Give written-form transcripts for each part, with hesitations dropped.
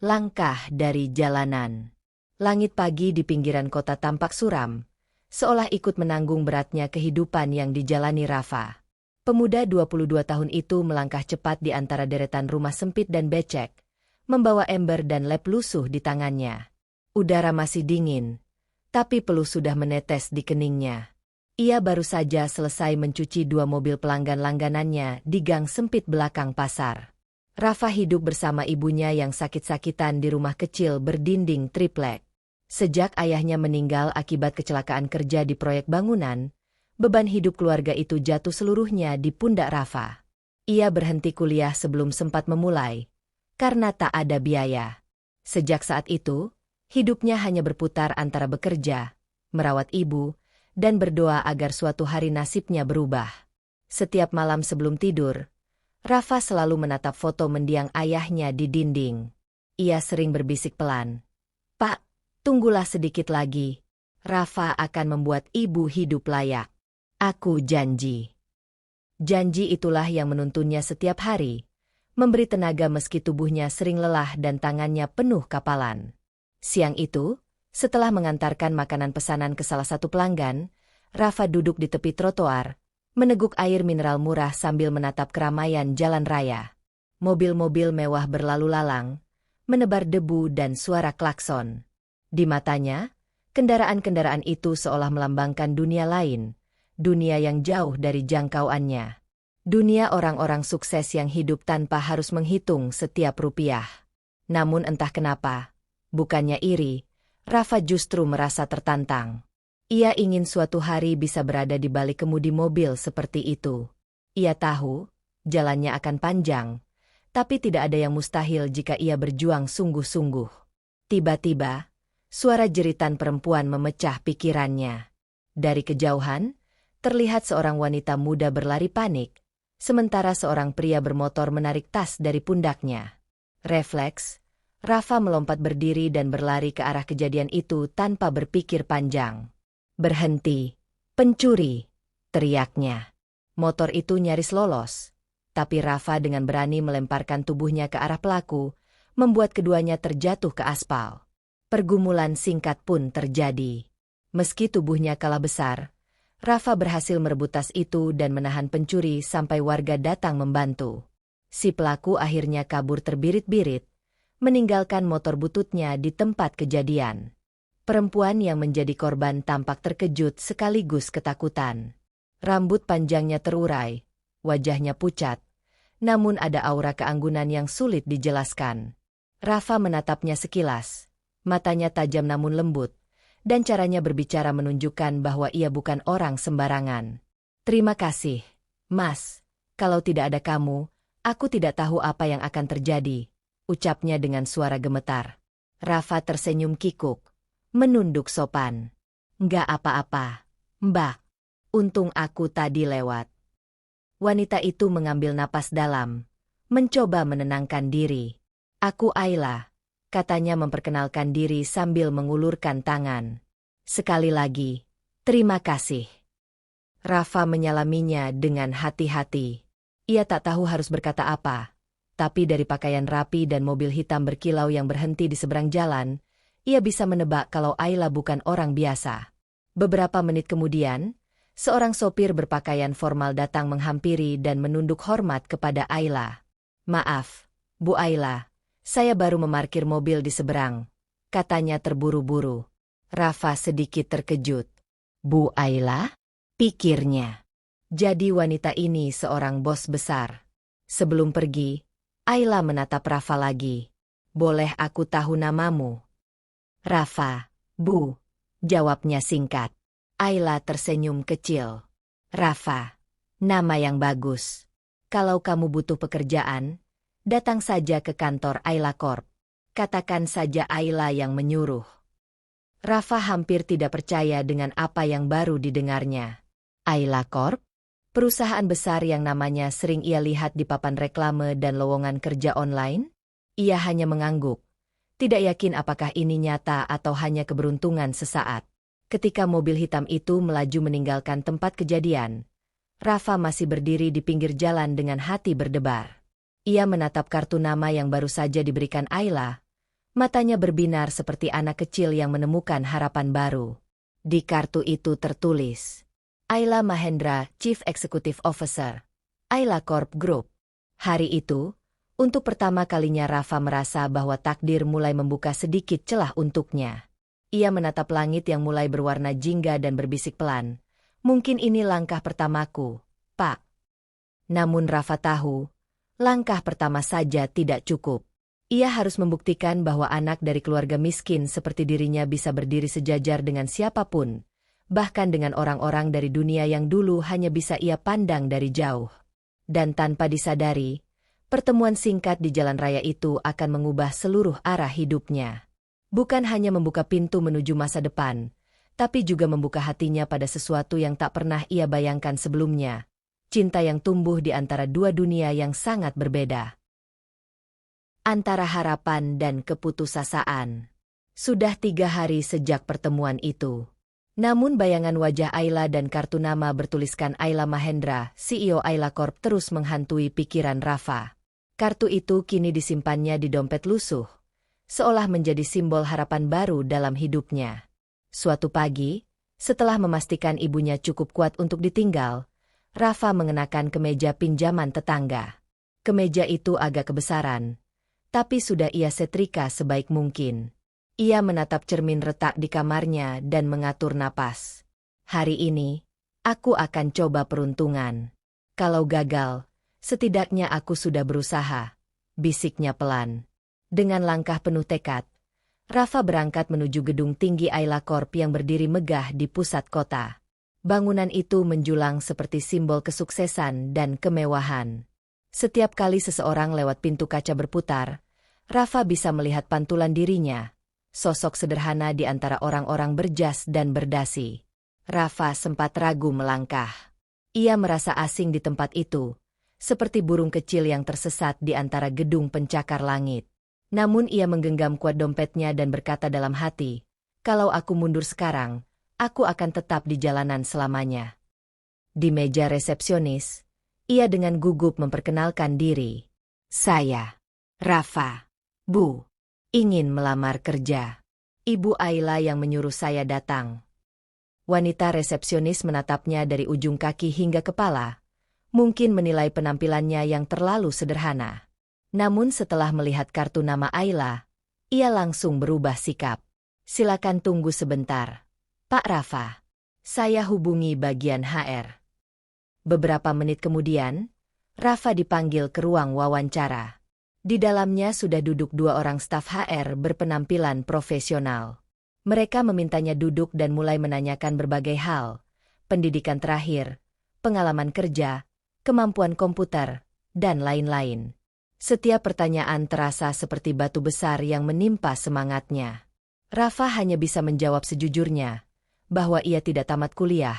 Langkah dari jalanan. Langit pagi di pinggiran kota tampak suram, seolah ikut menanggung beratnya kehidupan yang dijalani Rafa. Pemuda 22 tahun itu melangkah cepat di antara deretan rumah sempit dan becek, membawa ember dan lem lusuh di tangannya. Udara masih dingin, tapi peluh sudah menetes di keningnya. Ia baru saja selesai mencuci 2 mobil pelanggan langganannya di gang sempit belakang pasar. Rafa hidup bersama ibunya yang sakit-sakitan di rumah kecil berdinding triplek. Sejak ayahnya meninggal akibat kecelakaan kerja di proyek bangunan, beban hidup keluarga itu jatuh seluruhnya di pundak Rafa. Ia berhenti kuliah sebelum sempat memulai, karena tak ada biaya. Sejak saat itu, hidupnya hanya berputar antara bekerja, merawat ibu, dan berdoa agar suatu hari nasibnya berubah. Setiap malam sebelum tidur, Rafa selalu menatap foto mendiang ayahnya di dinding. Ia sering berbisik pelan, "Pak, tunggulah sedikit lagi. Rafa akan membuat ibu hidup layak. Aku janji." Janji itulah yang menuntunnya setiap hari, memberi tenaga meski tubuhnya sering lelah dan tangannya penuh kapalan. Siang itu, setelah mengantarkan makanan pesanan ke salah satu pelanggan, Rafa duduk di tepi trotoar, meneguk air mineral murah sambil menatap keramaian jalan raya. Mobil-mobil mewah berlalu lalang, menebar debu dan suara klakson. Di matanya, kendaraan-kendaraan itu seolah melambangkan dunia lain, dunia yang jauh dari jangkauannya. Dunia orang-orang sukses yang hidup tanpa harus menghitung setiap rupiah. Namun entah kenapa, bukannya iri, Rafa justru merasa tertantang. Ia ingin suatu hari bisa berada di balik kemudi mobil seperti itu. Ia tahu, jalannya akan panjang, tapi tidak ada yang mustahil jika ia berjuang sungguh-sungguh. Tiba-tiba, suara jeritan perempuan memecah pikirannya. Dari kejauhan, terlihat seorang wanita muda berlari panik, sementara seorang pria bermotor menarik tas dari pundaknya. Refleks, Rafa melompat berdiri dan berlari ke arah kejadian itu tanpa berpikir panjang. "Berhenti, pencuri!" teriaknya. Motor itu nyaris lolos, tapi Rafa dengan berani melemparkan tubuhnya ke arah pelaku, membuat keduanya terjatuh ke aspal. Pergumulan singkat pun terjadi. Meski tubuhnya kalah besar, Rafa berhasil merebut tas itu dan menahan pencuri sampai warga datang membantu. Si pelaku akhirnya kabur terbirit-birit, meninggalkan motor bututnya di tempat kejadian. Perempuan yang menjadi korban tampak terkejut sekaligus ketakutan. Rambut panjangnya terurai, wajahnya pucat, namun ada aura keanggunan yang sulit dijelaskan. Rafa menatapnya sekilas, matanya tajam namun lembut, dan caranya berbicara menunjukkan bahwa ia bukan orang sembarangan. "Terima kasih, Mas. Kalau tidak ada kamu, aku tidak tahu apa yang akan terjadi," ucapnya dengan suara gemetar. Rafa tersenyum kikuk, menunduk sopan. "Nggak apa-apa, Mbak. Untung aku tadi lewat." Wanita itu mengambil napas dalam, mencoba menenangkan diri. "Aku Ayla," katanya memperkenalkan diri sambil mengulurkan tangan. "Sekali lagi, terima kasih." Rafa menyalaminya dengan hati-hati. Ia tak tahu harus berkata apa, tapi dari pakaian rapi dan mobil hitam berkilau yang berhenti di seberang jalan, ia bisa menebak kalau Ayla bukan orang biasa. Beberapa menit kemudian, seorang sopir berpakaian formal datang menghampiri dan menunduk hormat kepada Ayla. "Maaf, Bu Ayla, saya baru memarkir mobil di seberang," katanya terburu-buru. Rafa sedikit terkejut. "Bu Ayla?" pikirnya. Jadi wanita ini seorang bos besar. Sebelum pergi, Ayla menatap Rafa lagi. "Boleh aku tahu namamu?" "Rafa, Bu," jawabnya singkat. Ayla tersenyum kecil. "Rafa, nama yang bagus. Kalau kamu butuh pekerjaan, datang saja ke kantor Ayla Corp. Katakan saja Ayla yang menyuruh." Rafa hampir tidak percaya dengan apa yang baru didengarnya. Ayla Corp? Perusahaan besar yang namanya sering ia lihat di papan reklame dan lowongan kerja online? Ia hanya mengangguk, tidak yakin apakah ini nyata atau hanya keberuntungan sesaat. Ketika mobil hitam itu melaju meninggalkan tempat kejadian, Rafa masih berdiri di pinggir jalan dengan hati berdebar. Ia menatap kartu nama yang baru saja diberikan Ayla, Matanya berbinar seperti anak kecil yang menemukan harapan baru. Di kartu itu tertulis, Ayla Mahendra, Chief Executive Officer, Ayla Corp Group. Hari itu, untuk pertama kalinya Rafa merasa bahwa takdir mulai membuka sedikit celah untuknya. Ia menatap langit yang mulai berwarna jingga dan berbisik pelan. Mungkin ini langkah pertamaku, Pak. Namun Rafa tahu, langkah pertama saja tidak cukup. Ia harus membuktikan bahwa anak dari keluarga miskin seperti dirinya bisa berdiri sejajar dengan siapapun, bahkan dengan orang-orang dari dunia yang dulu hanya bisa ia pandang dari jauh. Dan tanpa disadari, pertemuan singkat di jalan raya itu akan mengubah seluruh arah hidupnya. Bukan hanya membuka pintu menuju masa depan, tapi juga membuka hatinya pada sesuatu yang tak pernah ia bayangkan sebelumnya. Cinta yang tumbuh di antara dua dunia yang sangat berbeda. Antara harapan dan keputusasaan. Sudah 3 hari sejak pertemuan itu. Namun bayangan wajah Ayla dan kartu nama bertuliskan Ayla Mahendra, CEO Ayla Corp terus menghantui pikiran Rafa. Kartu itu kini disimpannya di dompet lusuh, seolah menjadi simbol harapan baru dalam hidupnya. Suatu pagi, setelah memastikan ibunya cukup kuat untuk ditinggal, Rafa mengenakan kemeja pinjaman tetangga. Kemeja itu agak kebesaran, tapi sudah ia setrika sebaik mungkin. Ia menatap cermin retak di kamarnya dan mengatur napas. Hari ini, aku akan coba peruntungan. Kalau gagal, setidaknya aku sudah berusaha, bisiknya pelan. Dengan langkah penuh tekad, Rafa berangkat menuju gedung tinggi Ayla Corp yang berdiri megah di pusat kota. Bangunan itu menjulang seperti simbol kesuksesan dan kemewahan. Setiap kali seseorang lewat pintu kaca berputar, Rafa bisa melihat pantulan dirinya, sosok sederhana di antara orang-orang berjas dan berdasi. Rafa sempat ragu melangkah. Ia merasa asing di tempat itu, seperti burung kecil yang tersesat di antara gedung pencakar langit. Namun ia menggenggam kuat dompetnya dan berkata dalam hati, kalau aku mundur sekarang, aku akan tetap di jalanan selamanya. Di meja resepsionis, ia dengan gugup memperkenalkan diri. Saya, Rafa, Bu, ingin melamar kerja. Ibu Ayla yang menyuruh saya datang. Wanita resepsionis menatapnya dari ujung kaki hingga kepala, mungkin menilai penampilannya yang terlalu sederhana. Namun setelah melihat kartu nama Ayla, ia langsung berubah sikap. Silakan tunggu sebentar, Pak Rafa. Saya hubungi bagian HR. Beberapa menit kemudian, Rafa dipanggil ke ruang wawancara. Di dalamnya sudah duduk 2 orang staf HR berpenampilan profesional. Mereka memintanya duduk dan mulai menanyakan berbagai hal, pendidikan terakhir, pengalaman kerja, kemampuan komputer, dan lain-lain. Setiap pertanyaan terasa seperti batu besar yang menimpa semangatnya. Rafa hanya bisa menjawab sejujurnya, bahwa ia tidak tamat kuliah,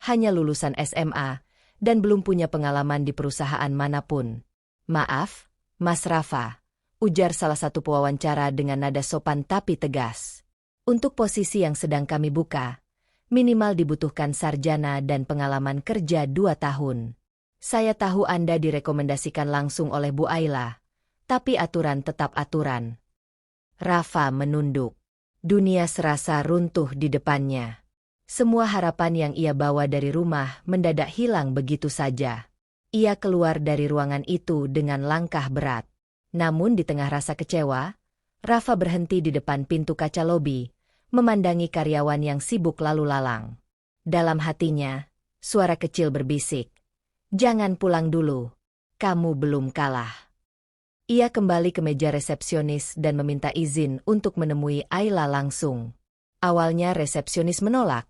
hanya lulusan SMA, dan belum punya pengalaman di perusahaan manapun. Maaf, Mas Rafa, ujar salah satu pewawancara dengan nada sopan tapi tegas. Untuk posisi yang sedang kami buka, minimal dibutuhkan sarjana dan pengalaman kerja 2 tahun. Saya tahu Anda direkomendasikan langsung oleh Bu Ayla, tapi aturan tetap aturan. Rafa menunduk. Dunia serasa runtuh di depannya. Semua harapan yang ia bawa dari rumah mendadak hilang begitu saja. Ia keluar dari ruangan itu dengan langkah berat. Namun di tengah rasa kecewa, Rafa berhenti di depan pintu kaca lobi, memandangi karyawan yang sibuk lalu lalang. Dalam hatinya, suara kecil berbisik. Jangan pulang dulu, kamu belum kalah. Ia kembali ke meja resepsionis dan meminta izin untuk menemui Ayla langsung. Awalnya resepsionis menolak,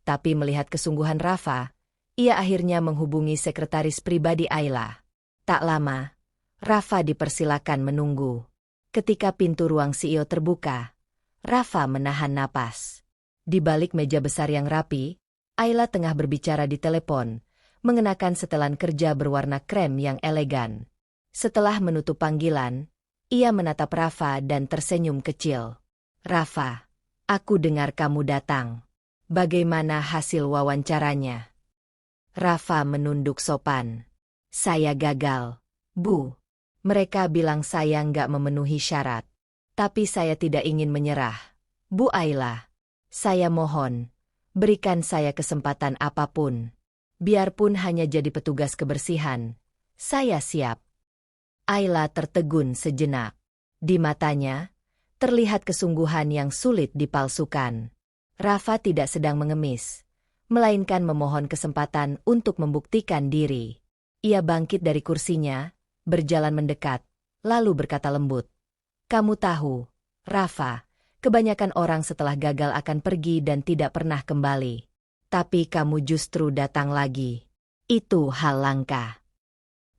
tapi melihat kesungguhan Rafa, ia akhirnya menghubungi sekretaris pribadi Ayla. Tak lama, Rafa dipersilakan menunggu. Ketika pintu ruang CEO terbuka, Rafa menahan napas. Di balik meja besar yang rapi, Ayla tengah berbicara di telepon, mengenakan setelan kerja berwarna krem yang elegan. Setelah menutup panggilan, ia menatap Rafa dan tersenyum kecil. Rafa, aku dengar kamu datang. Bagaimana hasil wawancaranya? Rafa menunduk sopan. Saya gagal, Bu. Mereka bilang saya nggak memenuhi syarat. Tapi saya tidak ingin menyerah. Bu Ayla, saya mohon, berikan saya kesempatan apapun. Biarpun hanya jadi petugas kebersihan, saya siap. Ayla tertegun sejenak. Di matanya, terlihat kesungguhan yang sulit dipalsukan. Rafa tidak sedang mengemis, melainkan memohon kesempatan untuk membuktikan diri. Ia bangkit dari kursinya, berjalan mendekat, lalu berkata lembut, "Kamu tahu, Rafa, kebanyakan orang setelah gagal akan pergi dan tidak pernah kembali. Tapi kamu justru datang lagi. Itu hal langka."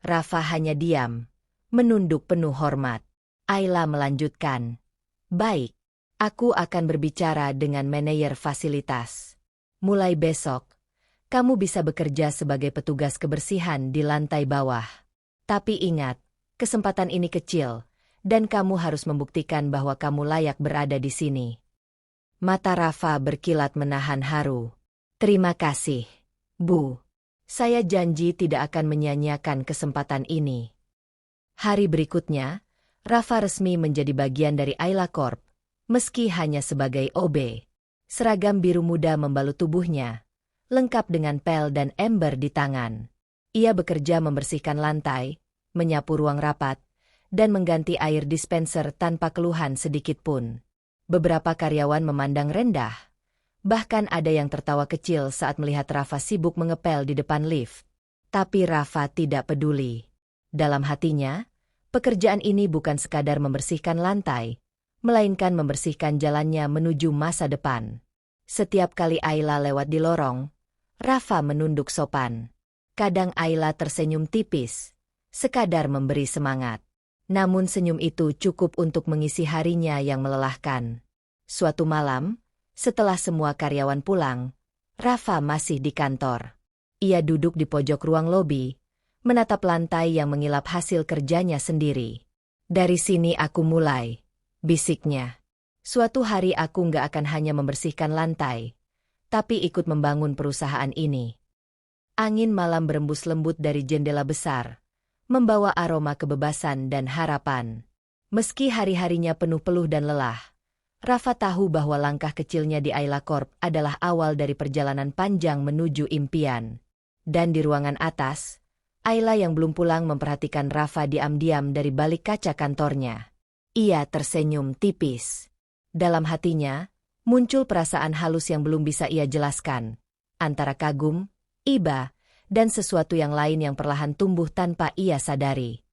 Rafa hanya diam, menunduk penuh hormat. Ayla melanjutkan, "Baik, aku akan berbicara dengan manajer fasilitas. Mulai besok, kamu bisa bekerja sebagai petugas kebersihan di lantai bawah. Tapi ingat, kesempatan ini kecil, dan kamu harus membuktikan bahwa kamu layak berada di sini." Mata Rafa berkilat menahan haru. "Terima kasih, Bu. Saya janji tidak akan menyia-nyiakan kesempatan ini." Hari berikutnya, Rafa resmi menjadi bagian dari Ayla Corp, meski hanya sebagai OB. Seragam biru muda membalut tubuhnya, lengkap dengan pel dan ember di tangan. Ia bekerja membersihkan lantai, menyapu ruang rapat, dan mengganti air dispenser tanpa keluhan sedikitpun. Beberapa karyawan memandang rendah. Bahkan ada yang tertawa kecil saat melihat Rafa sibuk mengepel di depan lift. Tapi Rafa tidak peduli. Dalam hatinya, pekerjaan ini bukan sekadar membersihkan lantai, melainkan membersihkan jalannya menuju masa depan. Setiap kali Ayla lewat di lorong, Rafa menunduk sopan. Kadang Ayla tersenyum tipis, sekadar memberi semangat. Namun senyum itu cukup untuk mengisi harinya yang melelahkan. Suatu malam, setelah semua karyawan pulang, Rafa masih di kantor. Ia duduk di pojok ruang lobi, menatap lantai yang mengilap hasil kerjanya sendiri. "Dari sini aku mulai," bisiknya. "Suatu hari aku nggak akan hanya membersihkan lantai, tapi ikut membangun perusahaan ini." Angin malam berembus lembut dari jendela besar, membawa aroma kebebasan dan harapan. Meski hari-harinya penuh peluh dan lelah, Rafa tahu bahwa langkah kecilnya di Ayla Corp adalah awal dari perjalanan panjang menuju impian. Dan di ruangan atas, Ayla yang belum pulang memperhatikan Rafa diam-diam dari balik kaca kantornya. Ia tersenyum tipis. Dalam hatinya, muncul perasaan halus yang belum bisa ia jelaskan. Antara kagum, iba, dan sesuatu yang lain yang perlahan tumbuh tanpa ia sadari.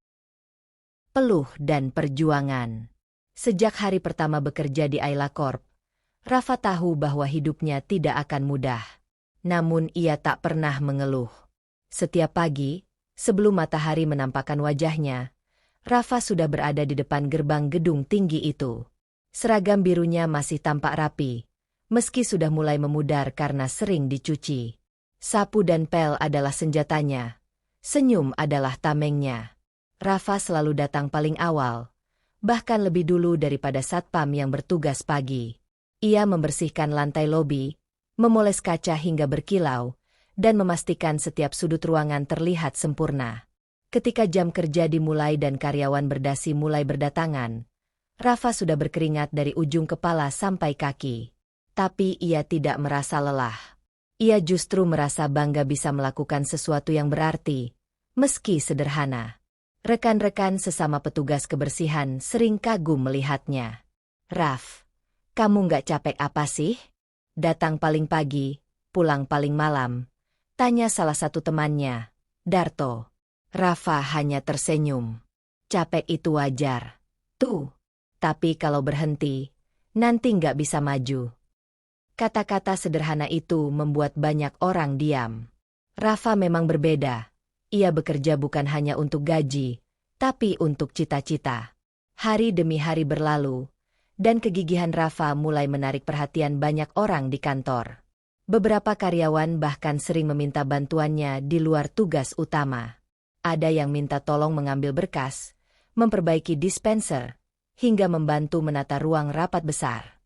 Peluh dan perjuangan. Sejak hari pertama bekerja di Ayla Corp, Rafa tahu bahwa hidupnya tidak akan mudah. Namun ia tak pernah mengeluh. Setiap pagi, sebelum matahari menampakkan wajahnya, Rafa sudah berada di depan gerbang gedung tinggi itu. Seragam birunya masih tampak rapi, meski sudah mulai memudar karena sering dicuci. Sapu dan pel adalah senjatanya, senyum adalah tamengnya. Rafa selalu datang paling awal, bahkan lebih dulu daripada satpam yang bertugas pagi. Ia membersihkan lantai lobi, memoles kaca hingga berkilau, dan memastikan setiap sudut ruangan terlihat sempurna. Ketika jam kerja dimulai dan karyawan berdasi mulai berdatangan, Rafa sudah berkeringat dari ujung kepala sampai kaki. Tapi ia tidak merasa lelah. Ia justru merasa bangga bisa melakukan sesuatu yang berarti, meski sederhana. Rekan-rekan sesama petugas kebersihan sering kagum melihatnya. "Raf, kamu nggak capek apa sih? Datang paling pagi, pulang paling malam," tanya salah satu temannya, Darto. Rafa hanya tersenyum. "Capek itu wajar. Tuh, tapi kalau berhenti, nanti nggak bisa maju." Kata-kata sederhana itu membuat banyak orang diam. Rafa memang berbeda. Ia bekerja bukan hanya untuk gaji, tapi untuk cita-cita. Hari demi hari berlalu, dan kegigihan Rafa mulai menarik perhatian banyak orang di kantor. Beberapa karyawan bahkan sering meminta bantuannya di luar tugas utama. Ada yang minta tolong mengambil berkas, memperbaiki dispenser, hingga membantu menata ruang rapat besar.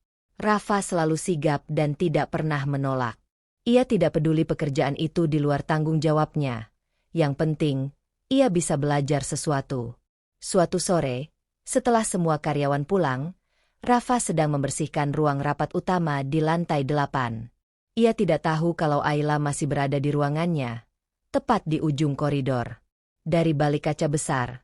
Rafa selalu sigap dan tidak pernah menolak. Ia tidak peduli pekerjaan itu di luar tanggung jawabnya. Yang penting, ia bisa belajar sesuatu. Suatu sore, setelah semua karyawan pulang, Rafa sedang membersihkan ruang rapat utama di lantai 8. Ia tidak tahu kalau Ayla masih berada di ruangannya, tepat di ujung koridor. Dari balik kaca besar,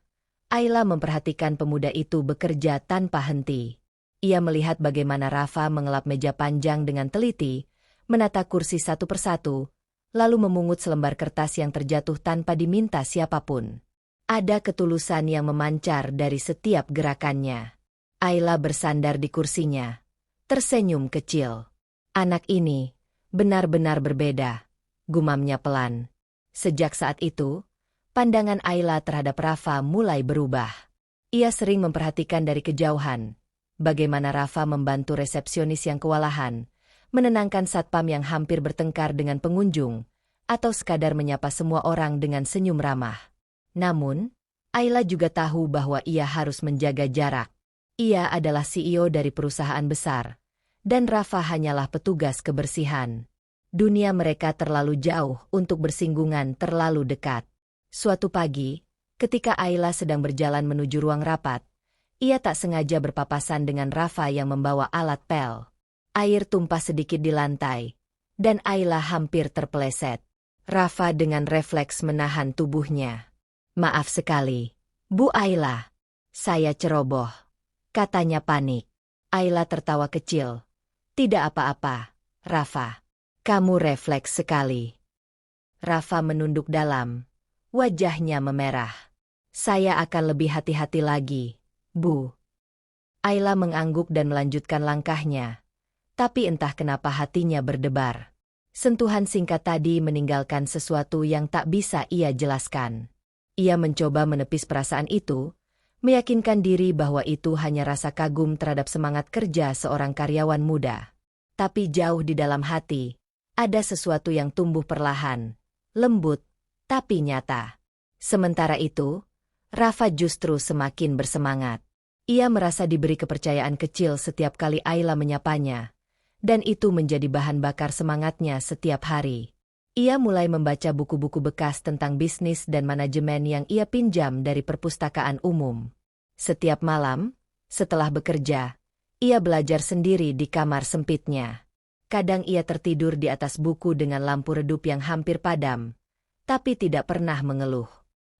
Ayla memperhatikan pemuda itu bekerja tanpa henti. Ia melihat bagaimana Rafa mengelap meja panjang dengan teliti, menata kursi satu persatu, lalu memungut selembar kertas yang terjatuh tanpa diminta siapapun. Ada ketulusan yang memancar dari setiap gerakannya. Ayla bersandar di kursinya, tersenyum kecil. Anak ini benar-benar berbeda, gumamnya pelan. Sejak saat itu, pandangan Ayla terhadap Rafa mulai berubah. Ia sering memperhatikan dari kejauhan bagaimana Rafa membantu resepsionis yang kewalahan, menenangkan satpam yang hampir bertengkar dengan pengunjung, atau sekadar menyapa semua orang dengan senyum ramah. Namun, Ayla juga tahu bahwa ia harus menjaga jarak. Ia adalah CEO dari perusahaan besar, dan Rafa hanyalah petugas kebersihan. Dunia mereka terlalu jauh untuk bersinggungan terlalu dekat. Suatu pagi, ketika Ayla sedang berjalan menuju ruang rapat, ia tak sengaja berpapasan dengan Rafa yang membawa alat pel. Air tumpah sedikit di lantai, dan Ayla hampir terpeleset. Rafa dengan refleks menahan tubuhnya. "Maaf sekali, Bu Ayla. Saya ceroboh," katanya panik. Ayla tertawa kecil. "Tidak apa-apa, Rafa. Kamu refleks sekali." Rafa menunduk dalam. Wajahnya memerah. "Saya akan lebih hati-hati lagi, Bu." Ayla mengangguk dan melanjutkan langkahnya. Tapi entah kenapa hatinya berdebar. Sentuhan singkat tadi meninggalkan sesuatu yang tak bisa ia jelaskan. Ia mencoba menepis perasaan itu, meyakinkan diri bahwa itu hanya rasa kagum terhadap semangat kerja seorang karyawan muda. Tapi jauh di dalam hati, ada sesuatu yang tumbuh perlahan, lembut, tapi nyata. Sementara itu, Rafa justru semakin bersemangat. Ia merasa diberi kepercayaan kecil setiap kali Ayla menyapanya, dan itu menjadi bahan bakar semangatnya setiap hari. Ia mulai membaca buku-buku bekas tentang bisnis dan manajemen yang ia pinjam dari perpustakaan umum. Setiap malam, setelah bekerja, ia belajar sendiri di kamar sempitnya. Kadang ia tertidur di atas buku dengan lampu redup yang hampir padam, tapi tidak pernah mengeluh.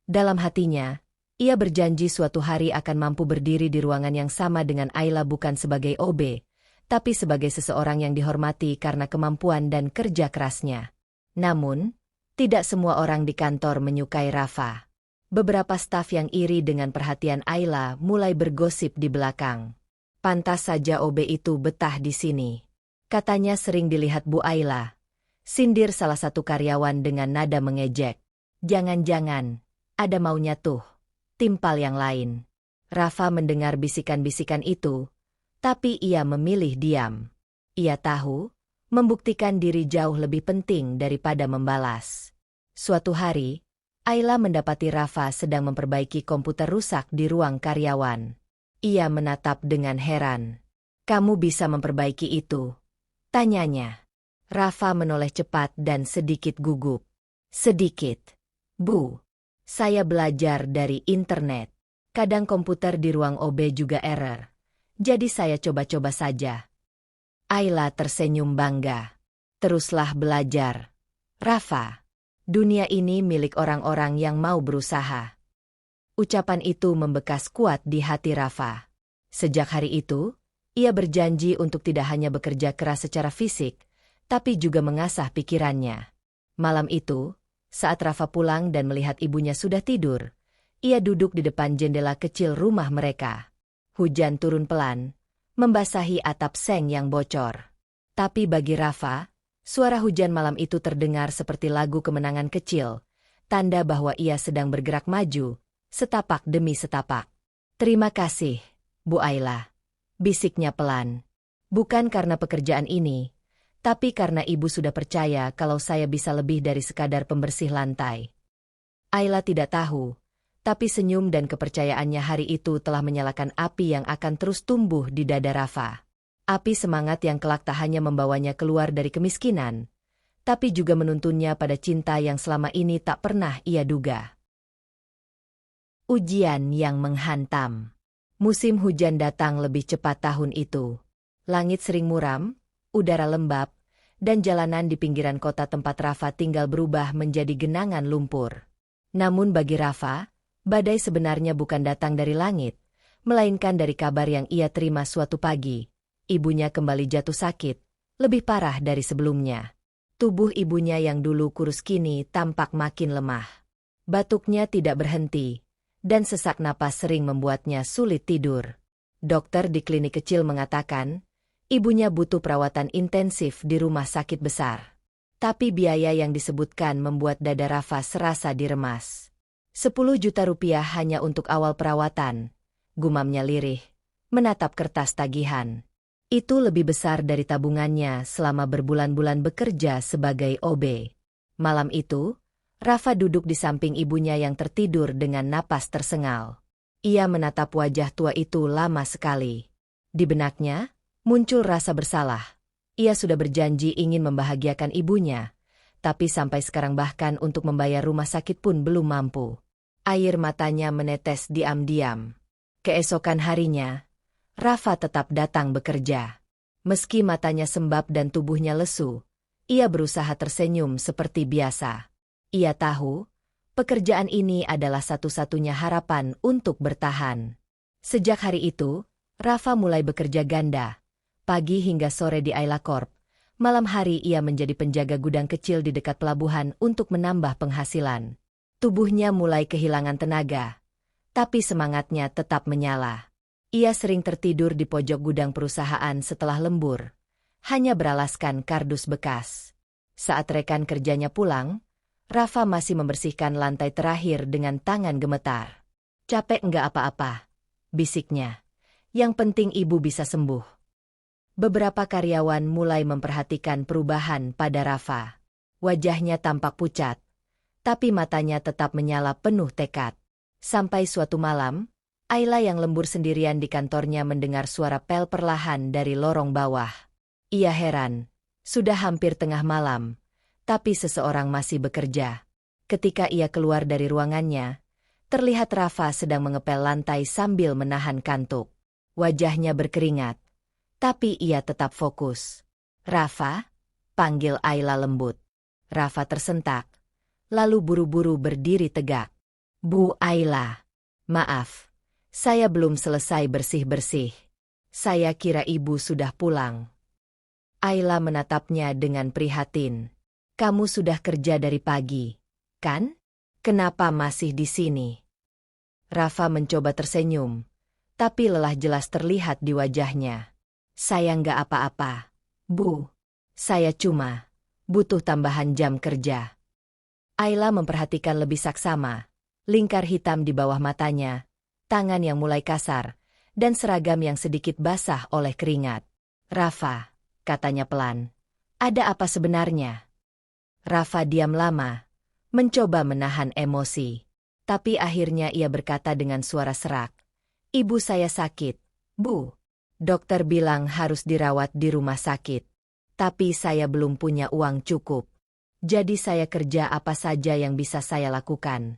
Dalam hatinya, ia berjanji suatu hari akan mampu berdiri di ruangan yang sama dengan Ayla bukan sebagai OB, tapi sebagai seseorang yang dihormati karena kemampuan dan kerja kerasnya. Namun, tidak semua orang di kantor menyukai Rafa. Beberapa staf yang iri dengan perhatian Ayla mulai bergosip di belakang. "Pantas saja OB itu betah di sini," katanya sering dilihat Bu Ayla. Sindir salah satu karyawan dengan nada mengejek. "Jangan-jangan, ada maunya tuh, timpal yang lain." Rafa mendengar bisikan-bisikan itu, tapi ia memilih diam. Ia tahu, membuktikan diri jauh lebih penting daripada membalas. Suatu hari, Ayla mendapati Rafa sedang memperbaiki komputer rusak di ruang karyawan. Ia menatap dengan heran. "Kamu bisa memperbaiki itu?" tanyanya. Rafa menoleh cepat dan sedikit gugup. "Sedikit, Bu. Saya belajar dari internet. Kadang komputer di ruang OB juga error. Jadi saya coba-coba saja." Ayla tersenyum bangga. "Teruslah belajar, Rafa. Dunia ini milik orang-orang yang mau berusaha." Ucapan itu membekas kuat di hati Rafa. Sejak hari itu, ia berjanji untuk tidak hanya bekerja keras secara fisik, tapi juga mengasah pikirannya. Malam itu, saat Rafa pulang dan melihat ibunya sudah tidur, ia duduk di depan jendela kecil rumah mereka. Hujan turun pelan, membasahi atap seng yang bocor. Tapi bagi Rafa, suara hujan malam itu terdengar seperti lagu kemenangan kecil, tanda bahwa ia sedang bergerak maju, setapak demi setapak. "Terima kasih, Bu Ayla," bisiknya pelan. "Bukan karena pekerjaan ini, tapi karena ibu sudah percaya kalau saya bisa lebih dari sekadar pembersih lantai." Ayla tidak tahu, tapi senyum dan kepercayaannya hari itu telah menyalakan api yang akan terus tumbuh di dada Rafa. Api semangat yang kelak tak hanya membawanya keluar dari kemiskinan, tapi juga menuntunnya pada cinta yang selama ini tak pernah ia duga. Ujian yang menghantam. Musim hujan datang lebih cepat tahun itu. Langit sering muram, udara lembab, dan jalanan di pinggiran kota tempat Rafa tinggal berubah menjadi genangan lumpur. Namun bagi Rafa, badai sebenarnya bukan datang dari langit, melainkan dari kabar yang ia terima suatu pagi. Ibunya kembali jatuh sakit, lebih parah dari sebelumnya. Tubuh ibunya yang dulu kurus kini tampak makin lemah. Batuknya tidak berhenti, dan sesak napas sering membuatnya sulit tidur. Dokter di klinik kecil mengatakan, ibunya butuh perawatan intensif di rumah sakit besar. Tapi biaya yang disebutkan membuat dada Rafa serasa diremas. 10 juta rupiah hanya untuk awal perawatan, gumamnya lirih, menatap kertas tagihan. Itu lebih besar dari tabungannya selama berbulan-bulan bekerja sebagai OB. Malam itu, Rafa duduk di samping ibunya yang tertidur dengan napas tersengal. Ia menatap wajah tua itu lama sekali. Di benaknya, muncul rasa bersalah. Ia sudah berjanji ingin membahagiakan ibunya, tapi sampai sekarang bahkan untuk membayar rumah sakit pun belum mampu. Air matanya menetes diam-diam. Keesokan harinya, Rafa tetap datang bekerja. Meski matanya sembab dan tubuhnya lesu, ia berusaha tersenyum seperti biasa. Ia tahu, pekerjaan ini adalah satu-satunya harapan untuk bertahan. Sejak hari itu, Rafa mulai bekerja ganda. Pagi hingga sore di Ayla Corp. Malam hari ia menjadi penjaga gudang kecil di dekat pelabuhan untuk menambah penghasilan. Tubuhnya mulai kehilangan tenaga, tapi semangatnya tetap menyala. Ia sering tertidur di pojok gudang perusahaan setelah lembur, hanya beralaskan kardus bekas. Saat rekan kerjanya pulang, Rafa masih membersihkan lantai terakhir dengan tangan gemetar. "Capek enggak apa-apa," bisiknya. "Yang penting ibu bisa sembuh." Beberapa karyawan mulai memperhatikan perubahan pada Rafa. Wajahnya tampak pucat, tapi matanya tetap menyala penuh tekad. Sampai suatu malam, Ayla yang lembur sendirian di kantornya mendengar suara pel perlahan dari lorong bawah. Ia heran, sudah hampir tengah malam, tapi seseorang masih bekerja. Ketika ia keluar dari ruangannya, terlihat Rafa sedang mengepel lantai sambil menahan kantuk. Wajahnya berkeringat, tapi ia tetap fokus. "Rafa?" panggil Ayla lembut. Rafa tersentak, lalu buru-buru berdiri tegak. "Bu Ayla, maaf, saya belum selesai bersih-bersih. Saya kira ibu sudah pulang." Ayla menatapnya dengan prihatin. "Kamu sudah kerja dari pagi, kan? Kenapa masih di sini?" Rafa mencoba tersenyum, tapi lelah jelas terlihat di wajahnya. "Saya nggak apa-apa, Bu. Saya cuma butuh tambahan jam kerja." Ayla memperhatikan lebih saksama, lingkar hitam di bawah matanya, tangan yang mulai kasar, dan seragam yang sedikit basah oleh keringat. "Rafa," katanya pelan, "ada apa sebenarnya?" Rafa diam lama, mencoba menahan emosi. Tapi akhirnya ia berkata dengan suara serak, "Ibu saya sakit, Bu. Dokter bilang harus dirawat di rumah sakit. Tapi saya belum punya uang cukup. Jadi saya kerja apa saja yang bisa saya lakukan."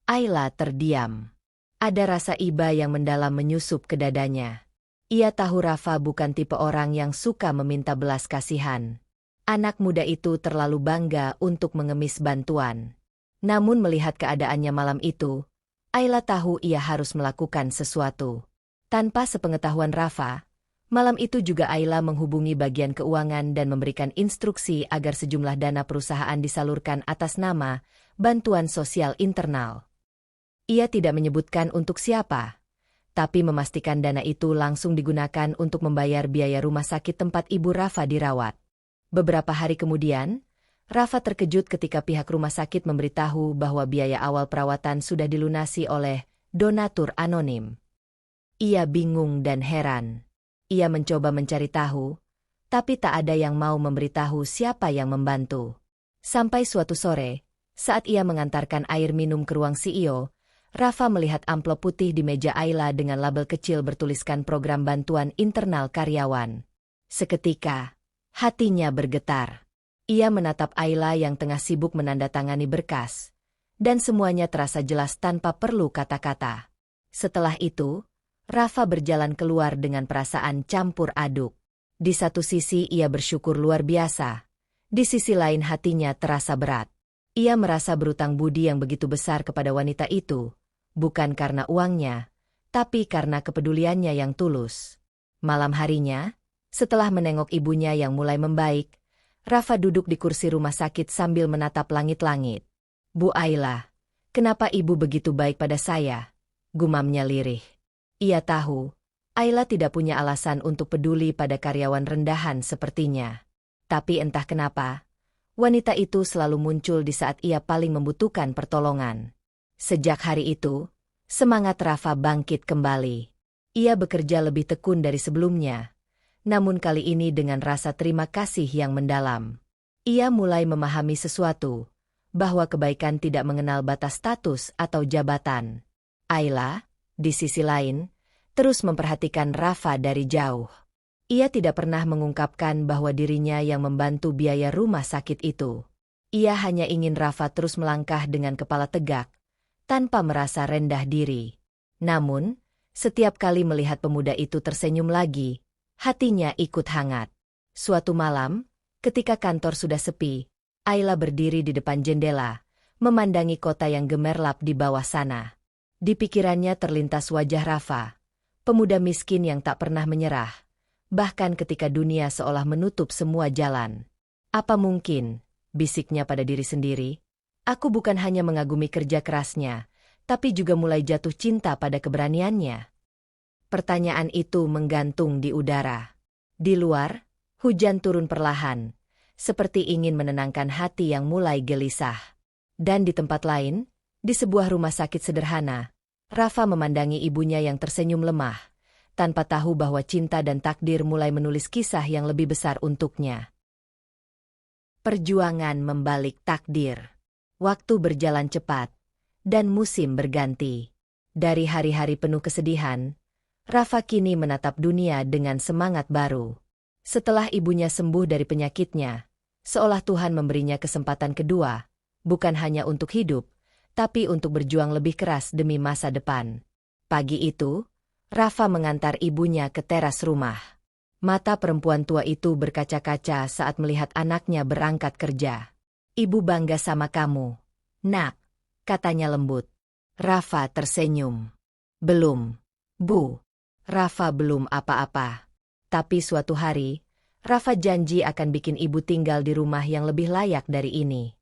Ayla terdiam. Ada rasa iba yang mendalam menyusup ke dadanya. Ia tahu Rafa bukan tipe orang yang suka meminta belas kasihan. Anak muda itu terlalu bangga untuk mengemis bantuan. Namun melihat keadaannya malam itu, Ayla tahu ia harus melakukan sesuatu. Tanpa sepengetahuan Rafa, malam itu juga Ayla menghubungi bagian keuangan dan memberikan instruksi agar sejumlah dana perusahaan disalurkan atas nama bantuan sosial internal. Ia tidak menyebutkan untuk siapa, tapi memastikan dana itu langsung digunakan untuk membayar biaya rumah sakit tempat ibu Rafa dirawat. Beberapa hari kemudian, Rafa terkejut ketika pihak rumah sakit memberitahu bahwa biaya awal perawatan sudah dilunasi oleh donatur anonim. Ia bingung dan heran. Ia mencoba mencari tahu, tapi tak ada yang mau memberitahu siapa yang membantu. Sampai suatu sore, saat ia mengantarkan air minum ke ruang CEO, Rafa melihat amplop putih di meja Ayla dengan label kecil bertuliskan program bantuan internal karyawan. Seketika, hatinya bergetar. Ia menatap Ayla yang tengah sibuk menandatangani berkas, dan semuanya terasa jelas tanpa perlu kata-kata. Setelah itu, Rafa berjalan keluar dengan perasaan campur aduk. Di satu sisi ia bersyukur luar biasa. Di sisi lain hatinya terasa berat. Ia merasa berutang budi yang begitu besar kepada wanita itu, bukan karena uangnya, tapi karena kepeduliannya yang tulus. Malam harinya, setelah menengok ibunya yang mulai membaik, Rafa duduk di kursi rumah sakit sambil menatap langit-langit. "Bu Ayla, kenapa ibu begitu baik pada saya?" gumamnya lirih. Ia tahu, Ayla tidak punya alasan untuk peduli pada karyawan rendahan sepertinya. Tapi entah kenapa, wanita itu selalu muncul di saat ia paling membutuhkan pertolongan. Sejak hari itu, semangat Rafa bangkit kembali. Ia bekerja lebih tekun dari sebelumnya, namun kali ini dengan rasa terima kasih yang mendalam. Ia mulai memahami sesuatu, bahwa kebaikan tidak mengenal batas status atau jabatan. Ayla, di sisi lain, terus memperhatikan Rafa dari jauh. Ia tidak pernah mengungkapkan bahwa dirinya yang membantu biaya rumah sakit itu. Ia hanya ingin Rafa terus melangkah dengan kepala tegak, tanpa merasa rendah diri. Namun, setiap kali melihat pemuda itu tersenyum lagi, hatinya ikut hangat. Suatu malam, ketika kantor sudah sepi, Ayla berdiri di depan jendela, memandangi kota yang gemerlap di bawah sana. Di pikirannya terlintas wajah Rafa, pemuda miskin yang tak pernah menyerah, bahkan ketika dunia seolah menutup semua jalan. "Apa mungkin," bisiknya pada diri sendiri, "aku bukan hanya mengagumi kerja kerasnya, tapi juga mulai jatuh cinta pada keberaniannya?" Pertanyaan itu menggantung di udara. Di luar, hujan turun perlahan, seperti ingin menenangkan hati yang mulai gelisah. Dan di tempat lain, di sebuah rumah sakit sederhana, Rafa memandangi ibunya yang tersenyum lemah, tanpa tahu bahwa cinta dan takdir mulai menulis kisah yang lebih besar untuknya. Perjuangan membalik takdir. Waktu berjalan cepat, dan musim berganti. Dari hari-hari penuh kesedihan, Rafa kini menatap dunia dengan semangat baru. Setelah ibunya sembuh dari penyakitnya, seolah Tuhan memberinya kesempatan kedua, bukan hanya untuk hidup, tapi untuk berjuang lebih keras demi masa depan. Pagi itu, Rafa mengantar ibunya ke teras rumah. Mata perempuan tua itu berkaca-kaca saat melihat anaknya berangkat kerja. "Ibu bangga sama kamu, Nak," katanya lembut. Rafa tersenyum. "Belum, Bu." Rafa belum apa-apa. Tapi suatu hari, Rafa janji akan bikin ibu tinggal di rumah yang lebih layak dari ini.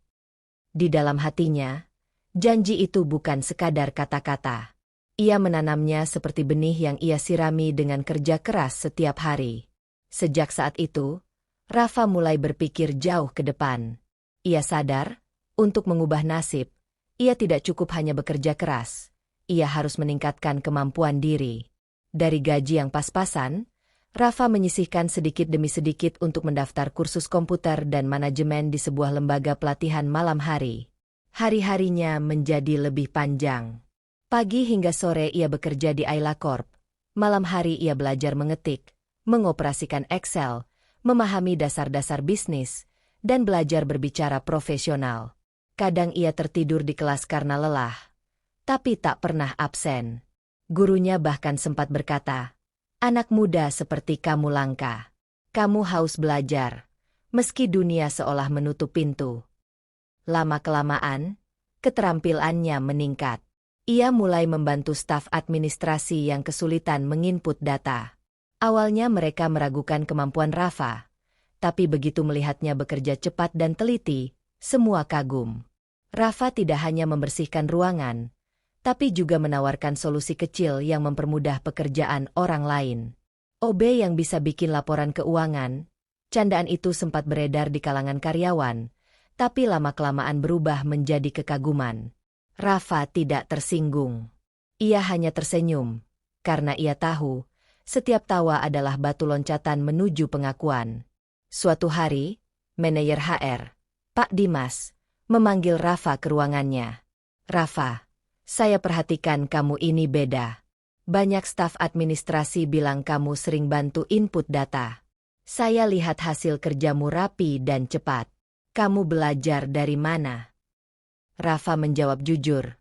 Di dalam hatinya, janji itu bukan sekadar kata-kata. Ia menanamnya seperti benih yang ia sirami dengan kerja keras setiap hari. Sejak saat itu, Rafa mulai berpikir jauh ke depan. Ia sadar, untuk mengubah nasib, ia tidak cukup hanya bekerja keras. Ia harus meningkatkan kemampuan diri. Dari gaji yang pas-pasan, Rafa menyisihkan sedikit demi sedikit untuk mendaftar kursus komputer dan manajemen di sebuah lembaga pelatihan malam hari. Hari-harinya menjadi lebih panjang. Pagi hingga sore ia bekerja di Ayla Corp. Malam hari ia belajar mengetik, mengoperasikan Excel, memahami dasar-dasar bisnis, dan belajar berbicara profesional. Kadang ia tertidur di kelas karena lelah, tapi tak pernah absen. Gurunya bahkan sempat berkata, "Anak muda seperti kamu langka. Kamu haus belajar, meski dunia seolah menutup pintu." Lama-kelamaan, keterampilannya meningkat. Ia mulai membantu staf administrasi yang kesulitan menginput data. Awalnya mereka meragukan kemampuan Rafa, tapi begitu melihatnya bekerja cepat dan teliti, semua kagum. Rafa tidak hanya membersihkan ruangan, tapi juga menawarkan solusi kecil yang mempermudah pekerjaan orang lain. OB yang bisa bikin laporan keuangan, candaan itu sempat beredar di kalangan karyawan, tapi lama-kelamaan berubah menjadi kekaguman. Rafa tidak tersinggung. Ia hanya tersenyum, karena ia tahu, setiap tawa adalah batu loncatan menuju pengakuan. Suatu hari, manajer HR, Pak Dimas, memanggil Rafa ke ruangannya. "Rafa, saya perhatikan kamu ini beda. Banyak staf administrasi bilang kamu sering bantu input data. Saya lihat hasil kerjamu rapi dan cepat. Kamu belajar dari mana?" Rafa menjawab jujur,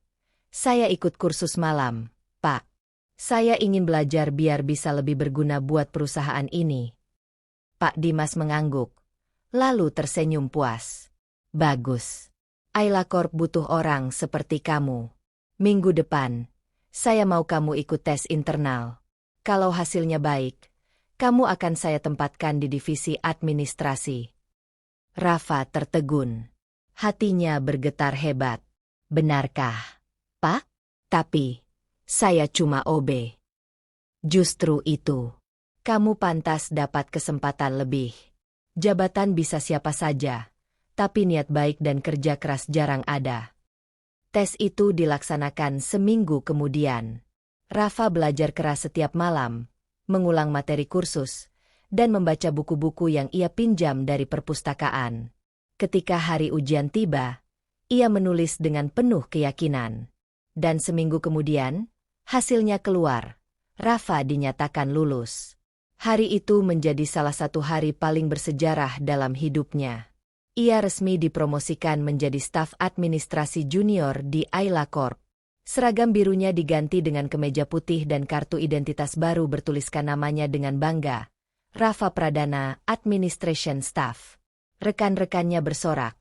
"Saya ikut kursus malam, Pak. Saya ingin belajar biar bisa lebih berguna buat perusahaan ini. Pak Dimas mengangguk, lalu tersenyum puas. Bagus. Ayla Corp butuh orang seperti kamu. Minggu depan, saya mau kamu ikut tes internal. Kalau hasilnya baik, kamu akan saya tempatkan di divisi administrasi. Rafa tertegun. Hatinya bergetar hebat. Benarkah, Pak? Tapi, saya cuma OB. Justru itu. Kamu pantas dapat kesempatan lebih. Jabatan bisa siapa saja, tapi niat baik dan kerja keras jarang ada. Tes itu dilaksanakan seminggu kemudian. Rafa belajar keras setiap malam, mengulang materi kursus, dan membaca buku-buku yang ia pinjam dari perpustakaan. Ketika hari ujian tiba, ia menulis dengan penuh keyakinan. Dan seminggu kemudian, hasilnya keluar. Rafa dinyatakan lulus. Hari itu menjadi salah satu hari paling bersejarah dalam hidupnya. Ia resmi dipromosikan menjadi staf administrasi junior di Ayla Corp. Seragam birunya diganti dengan kemeja putih dan kartu identitas baru bertuliskan namanya dengan bangga. Rafa Pradana, Administration Staff. Rekan-rekannya bersorak.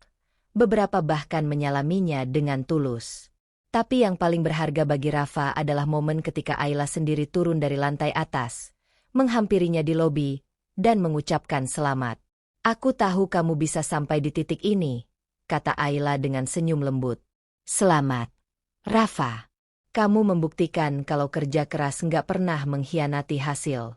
Beberapa bahkan menyalaminya dengan tulus. Tapi yang paling berharga bagi Rafa adalah momen ketika Ayla sendiri turun dari lantai atas, menghampirinya di lobi, dan mengucapkan selamat. Aku tahu kamu bisa sampai di titik ini, kata Ayla dengan senyum lembut. Selamat, Rafa. Kamu membuktikan kalau kerja keras nggak pernah mengkhianati hasil.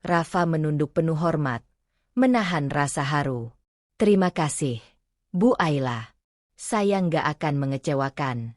Rafa menunduk penuh hormat, menahan rasa haru. Terima kasih, Bu Ayla. Saya nggak akan mengecewakan.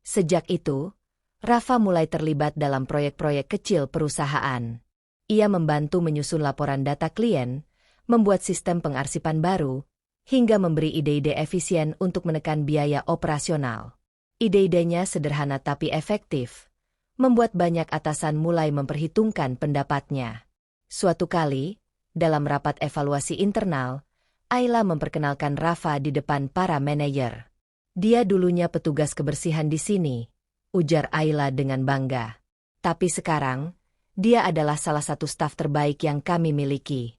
Sejak itu, Rafa mulai terlibat dalam proyek-proyek kecil perusahaan. Ia membantu menyusun laporan data klien, membuat sistem pengarsipan baru, hingga memberi ide-ide efisien untuk menekan biaya operasional. Ide-idenya sederhana tapi efektif, membuat banyak atasan mulai memperhitungkan pendapatnya. Suatu kali, dalam rapat evaluasi internal, Ayla memperkenalkan Rafa di depan para manajer. Dia dulunya petugas kebersihan di sini, ujar Ayla dengan bangga. Tapi sekarang, dia adalah salah satu staf terbaik yang kami miliki.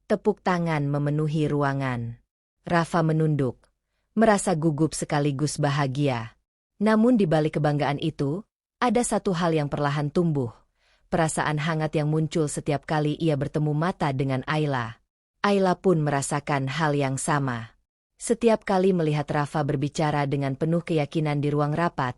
Tepuk tangan memenuhi ruangan. Rafa menunduk, merasa gugup sekaligus bahagia. Namun di balik kebanggaan itu, ada satu hal yang perlahan tumbuh. Perasaan hangat yang muncul setiap kali ia bertemu mata dengan Ayla. Ayla pun merasakan hal yang sama. Setiap kali melihat Rafa berbicara dengan penuh keyakinan di ruang rapat,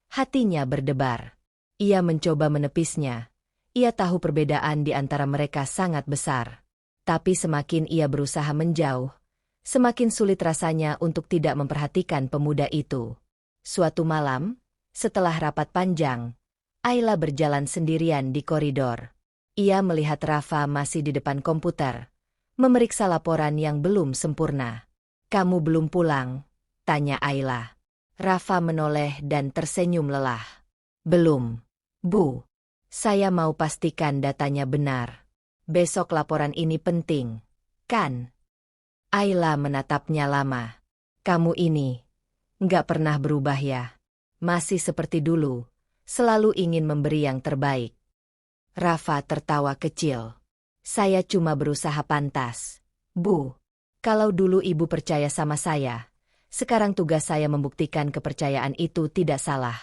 hatinya berdebar. Ia mencoba menepisnya. Ia tahu perbedaan di antara mereka sangat besar. Tapi semakin ia berusaha menjauh, semakin sulit rasanya untuk tidak memperhatikan pemuda itu. Suatu malam, setelah rapat panjang, Ayla berjalan sendirian di koridor. Ia melihat Rafa masih di depan komputer, memeriksa laporan yang belum sempurna. Kamu belum pulang? Tanya Ayla. Rafa menoleh dan tersenyum lelah. Belum, Bu. Saya mau pastikan datanya benar. Besok laporan ini penting, kan? Ayla menatapnya lama. Kamu ini nggak pernah berubah ya? Masih seperti dulu, selalu ingin memberi yang terbaik. Rafa tertawa kecil. Saya cuma berusaha pantas. Bu, kalau dulu ibu percaya sama saya, sekarang tugas saya membuktikan kepercayaan itu tidak salah.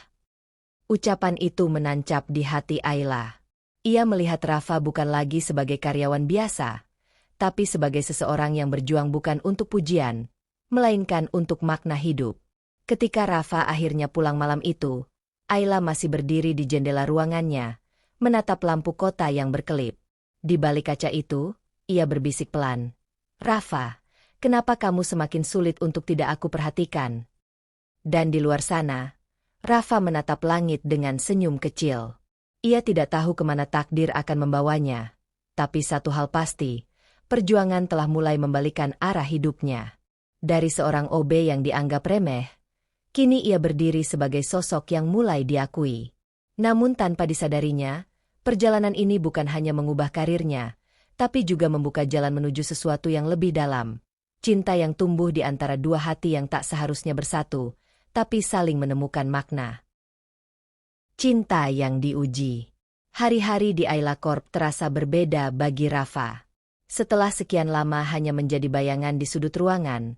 Ucapan itu menancap di hati Ayla. Ia melihat Rafa bukan lagi sebagai karyawan biasa, tapi sebagai seseorang yang berjuang bukan untuk pujian, melainkan untuk makna hidup. Ketika Rafa akhirnya pulang malam itu, Ayla masih berdiri di jendela ruangannya, menatap lampu kota yang berkelip. Di balik kaca itu, ia berbisik pelan. Rafa, kenapa kamu semakin sulit untuk tidak aku perhatikan? Dan di luar sana, Rafa menatap langit dengan senyum kecil. Ia tidak tahu kemana takdir akan membawanya. Tapi satu hal pasti, perjuangan telah mulai membalikan arah hidupnya. Dari seorang OB yang dianggap remeh, kini ia berdiri sebagai sosok yang mulai diakui. Namun tanpa disadarinya, perjalanan ini bukan hanya mengubah karirnya, tapi juga membuka jalan menuju sesuatu yang lebih dalam. Cinta yang tumbuh di antara dua hati yang tak seharusnya bersatu, tapi saling menemukan makna. Cinta yang diuji. Hari-hari di Ayla Corp terasa berbeda bagi Rafa. Setelah sekian lama hanya menjadi bayangan di sudut ruangan,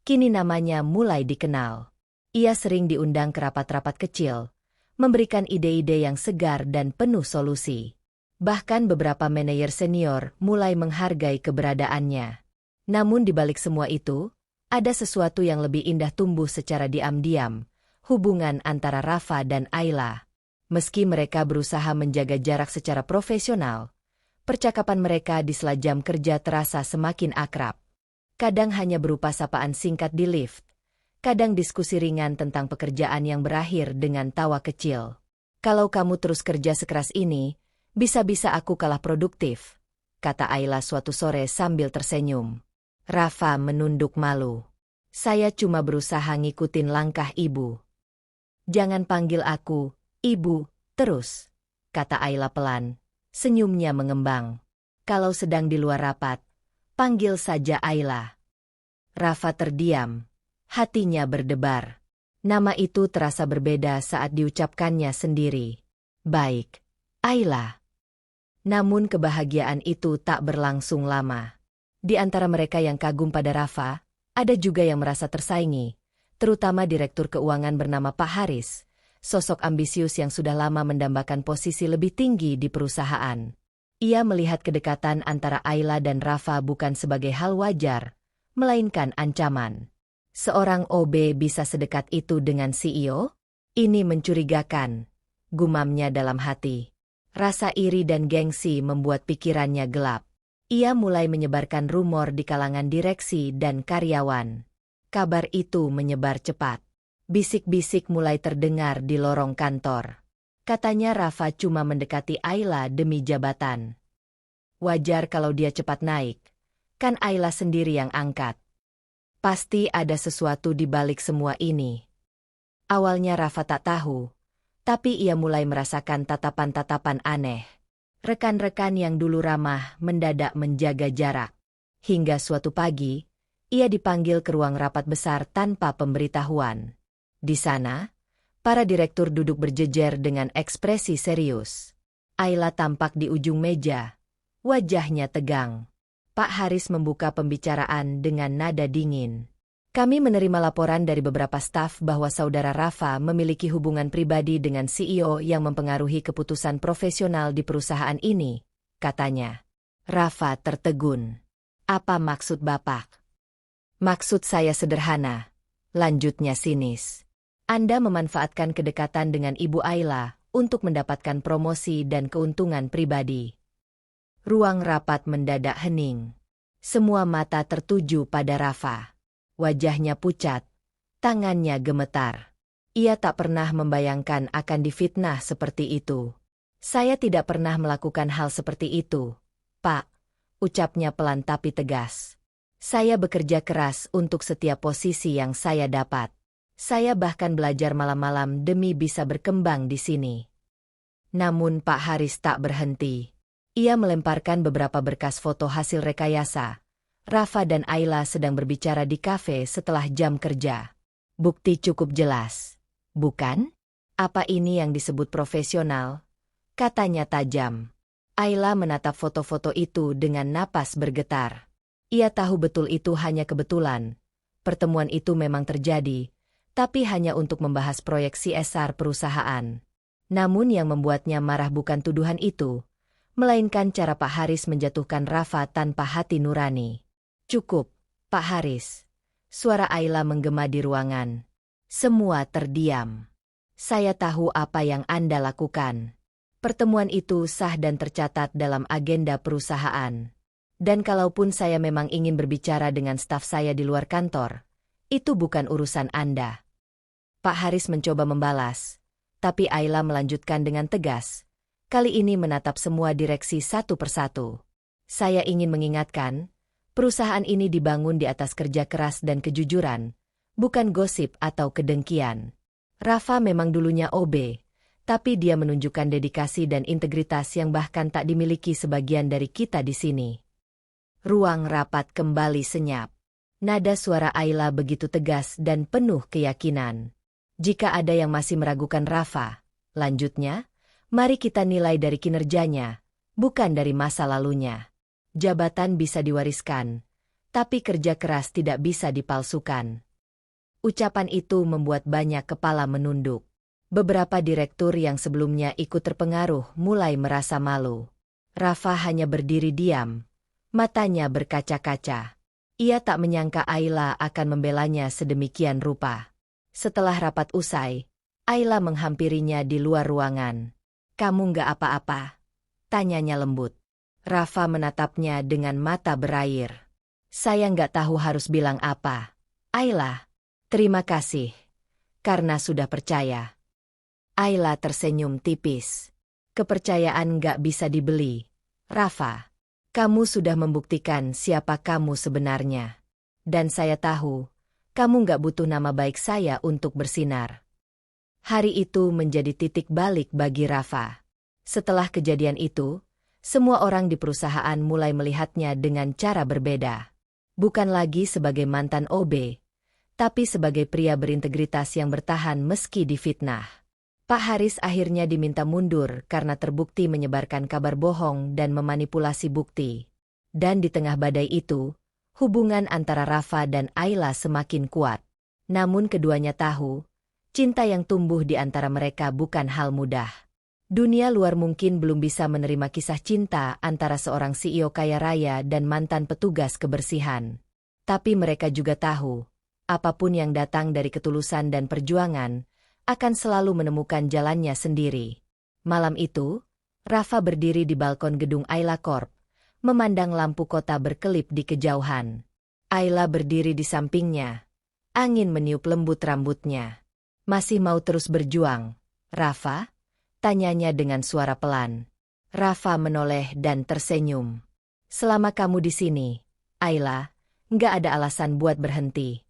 kini namanya mulai dikenal. Ia sering diundang ke rapat-rapat kecil, memberikan ide-ide yang segar dan penuh solusi. Bahkan beberapa manajer senior mulai menghargai keberadaannya. Namun di balik semua itu, ada sesuatu yang lebih indah tumbuh secara diam-diam, hubungan antara Rafa dan Ayla. Meski mereka berusaha menjaga jarak secara profesional, percakapan mereka di sela jam kerja terasa semakin akrab. Kadang hanya berupa sapaan singkat di lift, kadang diskusi ringan tentang pekerjaan yang berakhir dengan tawa kecil. Kalau kamu terus kerja sekeras ini, bisa-bisa aku kalah produktif, kata Ayla suatu sore sambil tersenyum. Rafa menunduk malu. Saya cuma berusaha ngikutin langkah ibu. Jangan panggil aku Ibu, terus, kata Ayla pelan, senyumnya mengembang. Kalau sedang di luar rapat, panggil saja Ayla. Rafa terdiam, hatinya berdebar. Nama itu terasa berbeda saat diucapkannya sendiri. Baik, Ayla. Namun kebahagiaan itu tak berlangsung lama. Di antara mereka yang kagum pada Rafa, ada juga yang merasa tersaingi, terutama Direktur Keuangan bernama Pak Haris. Sosok ambisius yang sudah lama mendambakan posisi lebih tinggi di perusahaan. Ia melihat kedekatan antara Ayla dan Rafa bukan sebagai hal wajar, melainkan ancaman. Seorang OB bisa sedekat itu dengan CEO? Ini mencurigakan, gumamnya dalam hati. Rasa iri dan gengsi membuat pikirannya gelap. Ia mulai menyebarkan rumor di kalangan direksi dan karyawan. Kabar itu menyebar cepat. Bisik-bisik mulai terdengar di lorong kantor. Katanya Rafa cuma mendekati Ayla demi jabatan. Wajar kalau dia cepat naik, kan Ayla sendiri yang angkat. Pasti ada sesuatu di balik semua ini. Awalnya Rafa tak tahu, tapi ia mulai merasakan tatapan-tatapan aneh. Rekan-rekan yang dulu ramah mendadak menjaga jarak. Hingga suatu pagi, ia dipanggil ke ruang rapat besar tanpa pemberitahuan. Di sana, para direktur duduk berjejer dengan ekspresi serius. Ayla tampak di ujung meja, wajahnya tegang. Pak Haris membuka pembicaraan dengan nada dingin. Kami menerima laporan dari beberapa staf bahwa saudara Rafa memiliki hubungan pribadi dengan CEO yang mempengaruhi keputusan profesional di perusahaan ini, katanya. Rafa tertegun. Apa maksud Bapak? Maksud saya sederhana, lanjutnya sinis. Anda memanfaatkan kedekatan dengan Ibu Ayla untuk mendapatkan promosi dan keuntungan pribadi. Ruang rapat mendadak hening. Semua mata tertuju pada Rafa. Wajahnya pucat, tangannya gemetar. Ia tak pernah membayangkan akan difitnah seperti itu. Saya tidak pernah melakukan hal seperti itu, Pak, ucapnya pelan tapi tegas. Saya bekerja keras untuk setiap posisi yang saya dapat. Saya bahkan belajar malam-malam demi bisa berkembang di sini. Namun Pak Haris tak berhenti. Ia melemparkan beberapa berkas foto hasil rekayasa. Rafa dan Ayla sedang berbicara di kafe setelah jam kerja. Bukti cukup jelas, bukan? Apa ini yang disebut profesional? Katanya tajam. Ayla menatap foto-foto itu dengan napas bergetar. Ia tahu betul itu hanya kebetulan. Pertemuan itu memang terjadi, tapi hanya untuk membahas proyek CSR perusahaan. Namun yang membuatnya marah bukan tuduhan itu, melainkan cara Pak Haris menjatuhkan Rafa tanpa hati nurani. Cukup, Pak Haris. Suara Ayla menggema di ruangan. Semua terdiam. Saya tahu apa yang Anda lakukan. Pertemuan itu sah dan tercatat dalam agenda perusahaan. Dan kalaupun saya memang ingin berbicara dengan staf saya di luar kantor, itu bukan urusan Anda. Pak Haris mencoba membalas, tapi Ayla melanjutkan dengan tegas. Kali ini menatap semua direksi satu persatu. Saya ingin mengingatkan, perusahaan ini dibangun di atas kerja keras dan kejujuran, bukan gosip atau kedengkian. Rafa memang dulunya OB, tapi dia menunjukkan dedikasi dan integritas yang bahkan tak dimiliki sebagian dari kita di sini. Ruang rapat kembali senyap. Nada suara Ayla begitu tegas dan penuh keyakinan. Jika ada yang masih meragukan Rafa, Lanjutnya, mari kita nilai dari kinerjanya, bukan dari masa lalunya. Jabatan bisa diwariskan, tapi kerja keras tidak bisa dipalsukan. Ucapan itu membuat banyak kepala menunduk. Beberapa direktur yang sebelumnya ikut terpengaruh mulai merasa malu. Rafa hanya berdiri diam, matanya berkaca-kaca. Ia tak menyangka Ayla akan membelanya sedemikian rupa. Setelah rapat usai, Ayla menghampirinya di luar ruangan. "Kamu nggak apa-apa?" tanyanya lembut. Rafa menatapnya dengan mata berair. "Saya nggak tahu harus bilang apa, Ayla. Terima kasih, karena sudah percaya." Ayla tersenyum tipis. "Kepercayaan nggak bisa dibeli, Rafa. Kamu sudah membuktikan siapa kamu sebenarnya. Dan saya tahu, kamu nggak butuh nama baik saya untuk bersinar." Hari itu menjadi titik balik bagi Rafa. Setelah kejadian itu, semua orang di perusahaan mulai melihatnya dengan cara berbeda. Bukan lagi sebagai mantan OB, tapi sebagai pria berintegritas yang bertahan meski difitnah. Pak Haris akhirnya diminta mundur karena terbukti menyebarkan kabar bohong dan memanipulasi bukti. Dan di tengah badai itu, hubungan antara Rafa dan Ayla semakin kuat. Namun keduanya tahu, cinta yang tumbuh di antara mereka bukan hal mudah. Dunia luar mungkin belum bisa menerima kisah cinta antara seorang CEO kaya raya dan mantan petugas kebersihan. Tapi mereka juga tahu, apapun yang datang dari ketulusan dan perjuangan, akan selalu menemukan jalannya sendiri. Malam itu, Rafa berdiri di balkon gedung Ayla Corp, memandang lampu kota berkelip di kejauhan. Ayla berdiri di sampingnya. Angin meniup lembut rambutnya. "Masih mau terus berjuang, Rafa?" tanyanya dengan suara pelan. Rafa menoleh dan tersenyum. "Selama kamu di sini, Ayla, nggak ada alasan buat berhenti."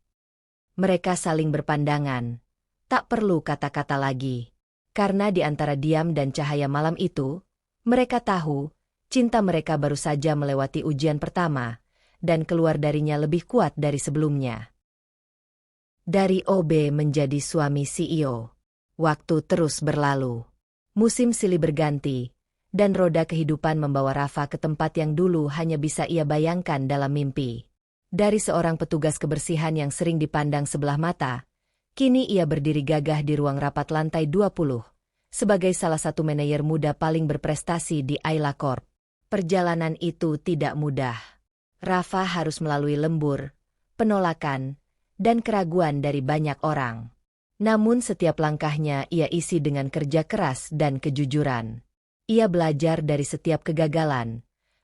Mereka saling berpandangan. Tak perlu kata-kata lagi. Karena di antara diam dan cahaya malam itu, mereka tahu, cinta mereka baru saja melewati ujian pertama, dan keluar darinya lebih kuat dari sebelumnya. Dari OB menjadi suami CEO. Waktu terus berlalu. Musim silih berganti, dan roda kehidupan membawa Rafa ke tempat yang dulu hanya bisa ia bayangkan dalam mimpi. Dari seorang petugas kebersihan yang sering dipandang sebelah mata, kini ia berdiri gagah di ruang rapat lantai 20, sebagai salah satu manajer muda paling berprestasi di Ayla Corp. Perjalanan itu tidak mudah. Rafa harus melalui lembur, penolakan, dan keraguan dari banyak orang. Namun setiap langkahnya ia isi dengan kerja keras dan kejujuran. Ia belajar dari setiap kegagalan,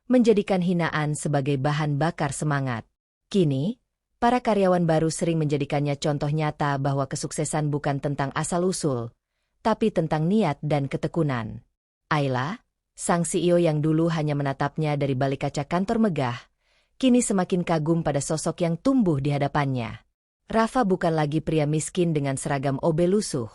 menjadikan hinaan sebagai bahan bakar semangat. Kini, para karyawan baru sering menjadikannya contoh nyata bahwa kesuksesan bukan tentang asal-usul, tapi tentang niat dan ketekunan. Ayla, sang CEO yang dulu hanya menatapnya dari balik kaca kantor megah, kini semakin kagum pada sosok yang tumbuh di hadapannya. Rafa bukan lagi pria miskin dengan seragam OB lusuh.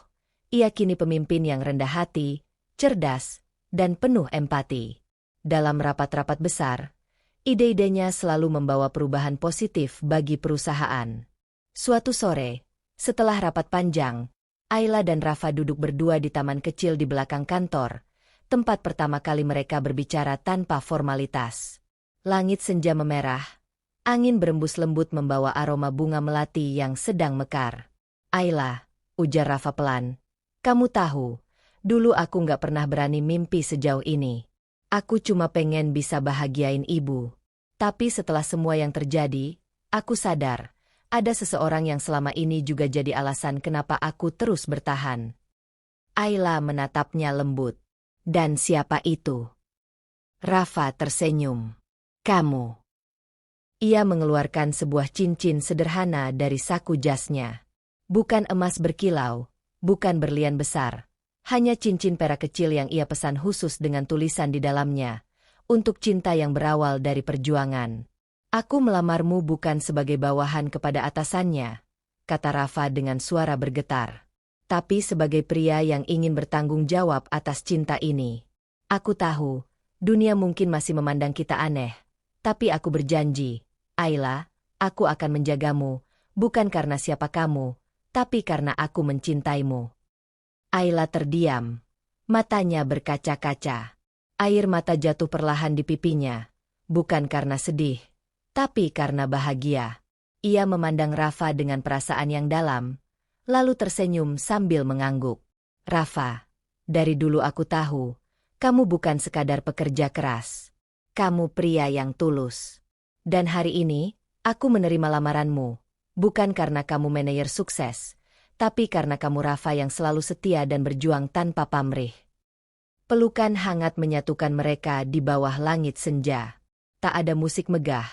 Ia kini pemimpin yang rendah hati, cerdas, dan penuh empati. Dalam rapat-rapat besar, ide-idenya selalu membawa perubahan positif bagi perusahaan. Suatu sore, setelah rapat panjang, Ayla dan Rafa duduk berdua di taman kecil di belakang kantor, tempat pertama kali mereka berbicara tanpa formalitas. Langit senja memerah. Angin berembus lembut membawa aroma bunga melati yang sedang mekar. "Ayla," ujar Rafa pelan, "kamu tahu, dulu aku nggak pernah berani mimpi sejauh ini. Aku cuma pengen bisa bahagiain ibu. Tapi setelah semua yang terjadi, aku sadar, ada seseorang yang selama ini juga jadi alasan kenapa aku terus bertahan." Ayla menatapnya lembut. "Dan siapa itu?" Rafa tersenyum. "Kamu." Ia mengeluarkan sebuah cincin sederhana dari saku jasnya. Bukan emas berkilau, bukan berlian besar. Hanya cincin perak kecil yang ia pesan khusus dengan tulisan di dalamnya. Untuk cinta yang berawal dari perjuangan. "Aku melamarmu bukan sebagai bawahan kepada atasannya," kata Rafa dengan suara bergetar. "Tapi sebagai pria yang ingin bertanggung jawab atas cinta ini. Aku tahu, dunia mungkin masih memandang kita aneh. Tapi aku berjanji, Ayla, aku akan menjagamu, bukan karena siapa kamu, tapi karena aku mencintaimu." Ayla terdiam. Matanya berkaca-kaca. Air mata jatuh perlahan di pipinya, bukan karena sedih, tapi karena bahagia. Ia memandang Rafa dengan perasaan yang dalam, lalu tersenyum sambil mengangguk. Rafa, dari dulu aku tahu, kamu bukan sekadar pekerja keras. Kamu pria yang tulus. Dan hari ini, aku menerima lamaranmu, bukan karena kamu manajer sukses, tapi karena kamu Rafa yang selalu setia dan berjuang tanpa pamrih. Pelukan hangat menyatukan mereka di bawah langit senja. Tak ada musik megah,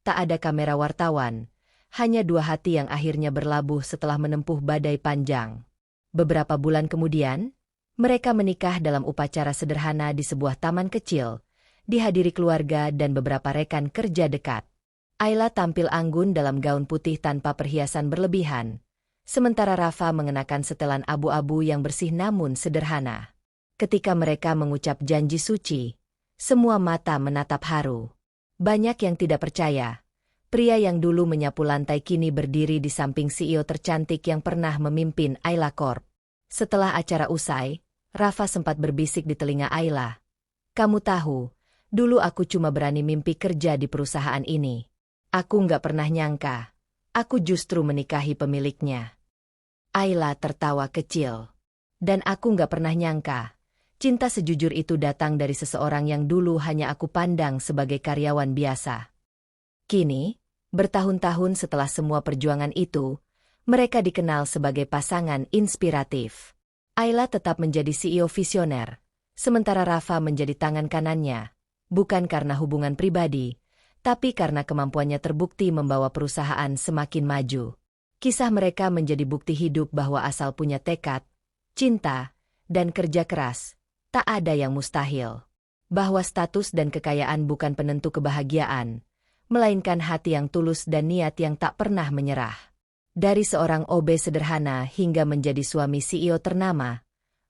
tak ada kamera wartawan, hanya dua hati yang akhirnya berlabuh setelah menempuh badai panjang. Beberapa bulan kemudian, mereka menikah dalam upacara sederhana di sebuah taman kecil, dihadiri keluarga dan beberapa rekan kerja dekat. Ayla tampil anggun dalam gaun putih tanpa perhiasan berlebihan, sementara Rafa mengenakan setelan abu-abu yang bersih namun sederhana. Ketika mereka mengucap janji suci, semua mata menatap haru. Banyak yang tidak percaya. Pria yang dulu menyapu lantai kini berdiri di samping CEO tercantik yang pernah memimpin Ayla Corp. Setelah acara usai, Rafa sempat berbisik di telinga Ayla. Kamu tahu, dulu aku cuma berani mimpi kerja di perusahaan ini. Aku nggak pernah nyangka, aku justru menikahi pemiliknya. Ayla tertawa kecil. Dan aku nggak pernah nyangka, cinta sejujur itu datang dari seseorang yang dulu hanya aku pandang sebagai karyawan biasa. Kini, bertahun-tahun setelah semua perjuangan itu, mereka dikenal sebagai pasangan inspiratif. Ayla tetap menjadi CEO visioner, sementara Rafa menjadi tangan kanannya, bukan karena hubungan pribadi, tapi karena kemampuannya terbukti membawa perusahaan semakin maju. Kisah mereka menjadi bukti hidup bahwa asal punya tekad, cinta, dan kerja keras, tak ada yang mustahil. Bahwa status dan kekayaan bukan penentu kebahagiaan, melainkan hati yang tulus dan niat yang tak pernah menyerah. Dari seorang OB sederhana hingga menjadi suami CEO ternama,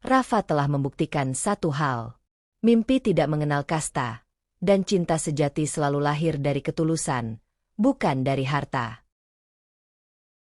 Rafa telah membuktikan satu hal. Mimpi tidak mengenal kasta, dan cinta sejati selalu lahir dari ketulusan, bukan dari harta.